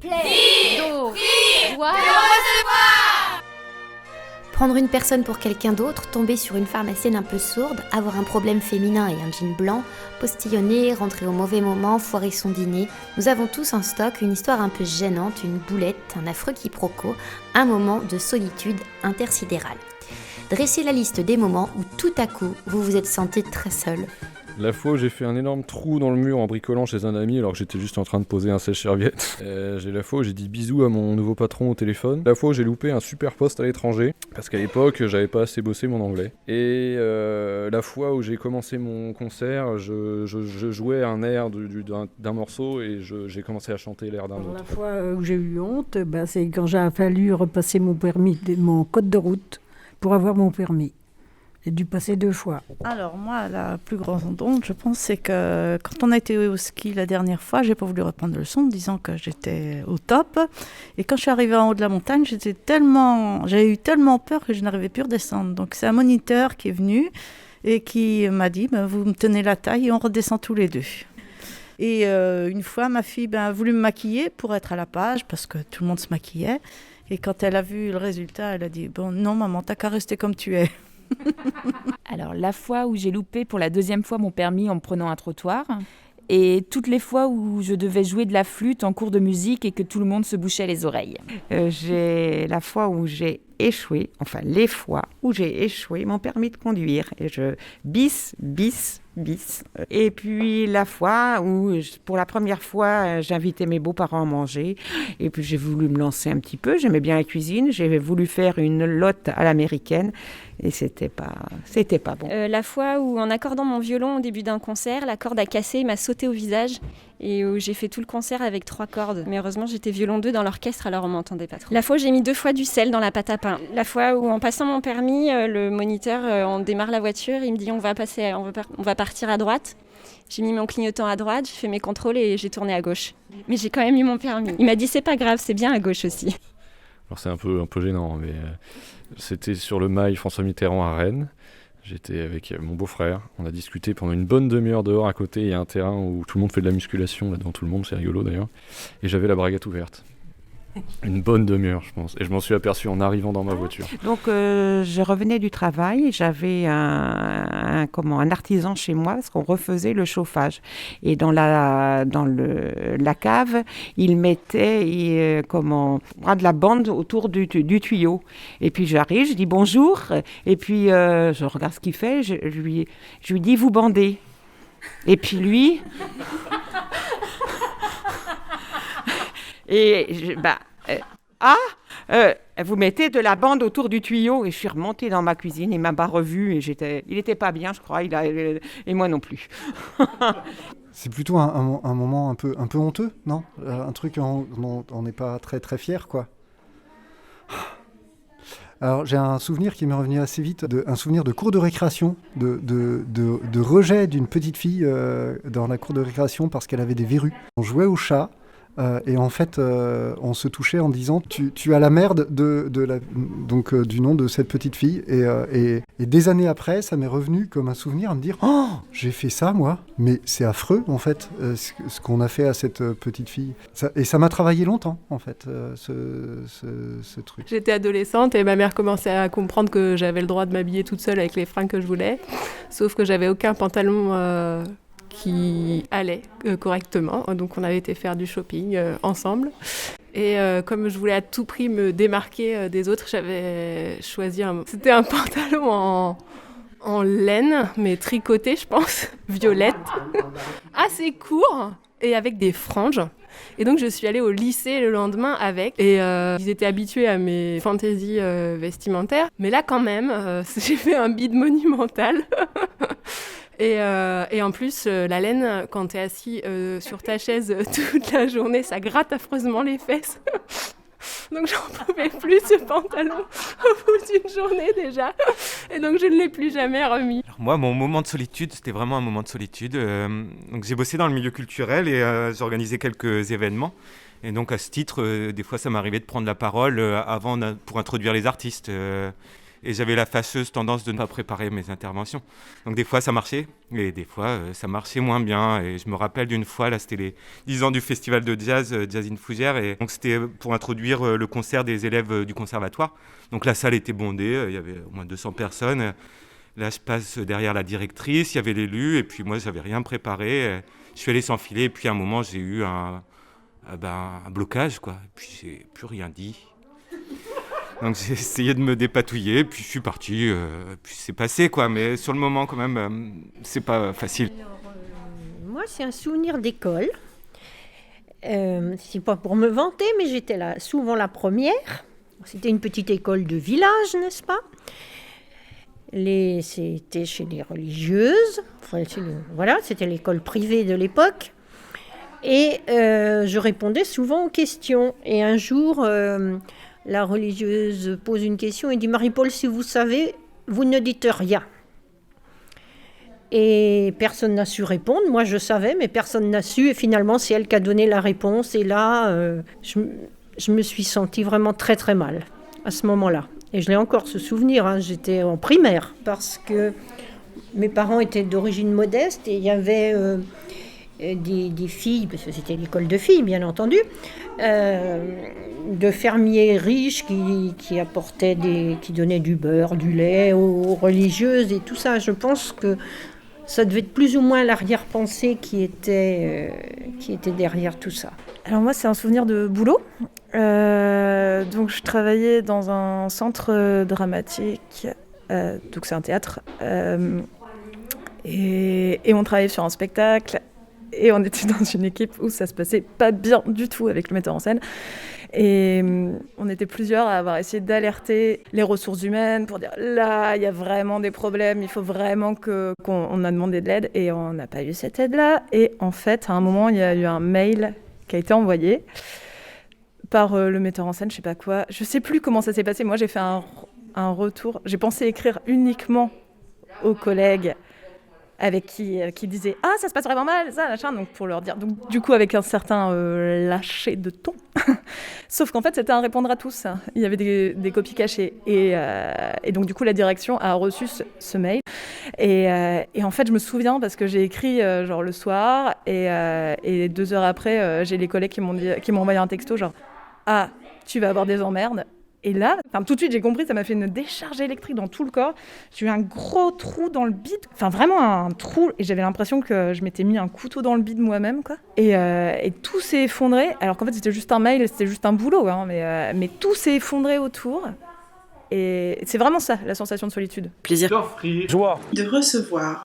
Play, do, voix. Prendre une personne pour quelqu'un d'autre, tomber sur une pharmacienne un peu sourde, avoir un problème féminin et un jean blanc, postillonner, rentrer au mauvais moment, foirer son dîner. Nous avons tous en stock une histoire un peu gênante, une boulette, un affreux quiproquo, un moment de solitude intersidérale. Dressez la liste des moments où tout à coup vous vous êtes senti très seul. La fois où j'ai fait un énorme trou dans le mur en bricolant chez un ami alors que j'étais juste en train de poser un sèche-serviette. J'ai la fois où j'ai dit bisous à mon nouveau patron au téléphone. La fois où j'ai loupé un super poste à l'étranger parce qu'à l'époque j'avais pas assez bossé mon anglais. Et la fois où j'ai commencé mon concert, je jouais un air d'un morceau et j'ai commencé à chanter l'air d'un autre. La fois où j'ai eu honte, c'est quand j'ai fallu repasser mon permis, mon code de route pour avoir mon permis. J'ai dû passer 2 fois. Alors moi, la plus grande honte, je pense, c'est que quand on a été au ski la dernière fois, j'ai pas voulu reprendre le son, disant que j'étais au top. Et quand je suis arrivée en haut de la montagne, j'avais eu tellement peur que je n'arrivais plus à redescendre. Donc c'est un moniteur qui est venu et qui m'a dit vous me tenez la taille et on redescend tous les deux. Et une fois, ma fille a voulu me maquiller pour être à la page parce que tout le monde se maquillait. Et quand elle a vu le résultat, elle a dit bon, non maman, t'as qu'à rester comme tu es. Alors, la fois où j'ai loupé pour la 2e fois mon permis en me prenant un trottoir, et toutes les fois où je devais jouer de la flûte en cours de musique et que tout le monde se bouchait les oreilles. J'ai la fois où j'ai échoué, les fois où j'ai échoué mon permis de conduire. Et je bis. Et puis la fois où, pour la première fois, j'invitais mes beaux-parents à manger. Et puis j'ai voulu me lancer un petit peu. J'aimais bien la cuisine. J'ai voulu faire une lotte à l'américaine. Et c'était pas bon. La fois où, en accordant mon violon au début d'un concert, la corde a cassé et m'a sauté au visage. Et où j'ai fait tout le concert avec 3 cordes. Mais heureusement, j'étais violon 2 dans l'orchestre, alors on m'entendait pas trop. La fois où j'ai mis 2 fois du sel dans la pâte à pain. La fois où, en passant mon permis, le moniteur, on démarre la voiture, il me dit on va partir à droite. J'ai mis mon clignotant à droite, j'ai fait mes contrôles et j'ai tourné à gauche. Mais j'ai quand même eu mon permis. Il m'a dit c'est pas grave, c'est bien à gauche aussi. Alors c'est un peu gênant, mais c'était sur le mail François Mitterrand à Rennes. J'étais avec mon beau-frère, on a discuté pendant une bonne demi-heure dehors à côté, il y a un terrain où tout le monde fait de la musculation, là devant tout le monde, c'est rigolo d'ailleurs, et j'avais la braguette ouverte. Une bonne demi-heure, je pense, et je m'en suis aperçu en arrivant dans ma voiture. Donc je revenais du travail, j'avais un artisan chez moi parce qu'on refaisait le chauffage. Et dans la cave, il mettait de la bande autour du tuyau. Et puis j'arrive, je dis bonjour, et puis je regarde ce qu'il fait, je lui dis vous bandez. Et puis lui... vous mettez de la bande autour du tuyau. Et je suis remontée dans ma cuisine, il m'a pas revue et il était pas bien, je crois, et moi non plus. C'est plutôt un moment un peu honteux, non ? Un truc dont on n'est pas très très fier, quoi. Alors j'ai un souvenir qui m'est revenu assez vite, un souvenir de cours de récréation, de rejet d'une petite fille dans la cour de récréation parce qu'elle avait des verrues. On jouait au chat. Et en fait, on se touchait en disant tu as la merde du nom de cette petite fille. Et des années après, ça m'est revenu comme un souvenir à me dire oh, j'ai fait ça moi, mais c'est affreux en fait ce qu'on a fait à cette petite fille. Et ça m'a travaillé longtemps en fait ce truc. J'étais adolescente et ma mère commençait à comprendre que j'avais le droit de m'habiller toute seule avec les fringues que je voulais, sauf que j'avais aucun pantalon qui allait correctement. Donc on avait été faire du shopping ensemble. Et comme je voulais à tout prix me démarquer des autres, j'avais choisi c'était un pantalon en laine, mais tricoté, je pense, violette, assez court et avec des franges. Et donc je suis allée au lycée le lendemain avec, et ils étaient habitués à mes fantaisies vestimentaires. Mais là quand même, j'ai fait un bide monumental. Et en plus, la laine, quand t'es assis sur ta chaise toute la journée, ça gratte affreusement les fesses. Donc j'en pouvais plus ce pantalon au bout d'une journée déjà. Et donc je ne l'ai plus jamais remis. Alors moi, mon moment de solitude, c'était vraiment un moment de solitude. Donc j'ai bossé dans le milieu culturel et j'ai organisé quelques événements. Et donc à ce titre, des fois ça m'arrivait de prendre la parole pour introduire les artistes. Et j'avais la fâcheuse tendance de ne pas préparer mes interventions. Donc des fois ça marchait, et des fois ça marchait moins bien. Et je me rappelle d'une fois, là c'était les 10 ans du festival de jazz, Jazz in Fougères. Et donc c'était pour introduire le concert des élèves du conservatoire. Donc la salle était bondée, il y avait au moins 200 personnes. Là je passe derrière la directrice, il y avait l'élu, et puis moi j'avais rien préparé. Je suis allé s'enfiler, et puis à un moment j'ai eu un blocage, quoi. Et puis j'ai plus rien dit. Donc j'ai essayé de me dépatouiller, puis je suis parti, puis c'est passé, quoi. Mais sur le moment, quand même, c'est pas facile. Alors, moi, c'est un souvenir d'école. C'est pas pour me vanter, mais j'étais là souvent la première. C'était une petite école de village, n'est-ce pas ? C'était chez les religieuses. Enfin, c'était l'école privée de l'époque. Et je répondais souvent aux questions. Et un jour... la religieuse pose une question et dit « Marie-Paul, si vous savez, vous ne dites rien. » Et personne n'a su répondre. Moi, je savais, mais personne n'a su. Et finalement, c'est elle qui a donné la réponse. Et là, je me suis sentie vraiment très, très mal à ce moment-là. Et je l'ai encore, ce souvenir. J'étais en primaire parce que mes parents étaient d'origine modeste et il y avait... des filles, parce que c'était l'école de filles, bien entendu, de fermiers riches qui apportaient qui donnaient du beurre, du lait aux religieuses et tout ça. Je pense que ça devait être plus ou moins l'arrière-pensée qui était derrière tout ça. Alors moi, c'est un souvenir de boulot. Donc je travaillais dans un centre dramatique, donc c'est un théâtre, et on travaillait sur un spectacle. Et on était dans une équipe où ça se passait pas bien du tout avec le metteur en scène. Et on était plusieurs à avoir essayé d'alerter les ressources humaines pour dire là, il y a vraiment des problèmes, il faut vraiment qu'on a demandé de l'aide. Et on n'a pas eu cette aide-là. Et en fait, à un moment, il y a eu un mail qui a été envoyé par le metteur en scène, je sais pas quoi. Je sais plus comment ça s'est passé. Moi, j'ai fait un retour. J'ai pensé écrire uniquement aux collègues avec qui disaient « Ah, ça se passe vraiment mal, ça, machin », donc pour leur dire. Donc du coup, avec un certain lâcher de ton. Sauf qu'en fait, c'était un répondre à tous. Il y avait des copies cachées. Et donc du coup, la direction a reçu ce mail. Et en fait, je me souviens parce que j'ai écrit genre le soir et 2 heures après, j'ai les collègues qui m'ont envoyé un texto genre « Ah, tu vas avoir des emmerdes ». Et là, tout de suite, j'ai compris, ça m'a fait une décharge électrique dans tout le corps. J'ai eu un gros trou dans le bide, vraiment un trou. Et j'avais l'impression que je m'étais mis un couteau dans le bide moi-même, quoi. Et tout s'est effondré, alors qu'en fait, c'était juste un mail, c'était juste un boulot, hein, mais tout s'est effondré autour. Et c'est vraiment ça, la sensation de solitude. Plaisir d'offrir, joie de recevoir.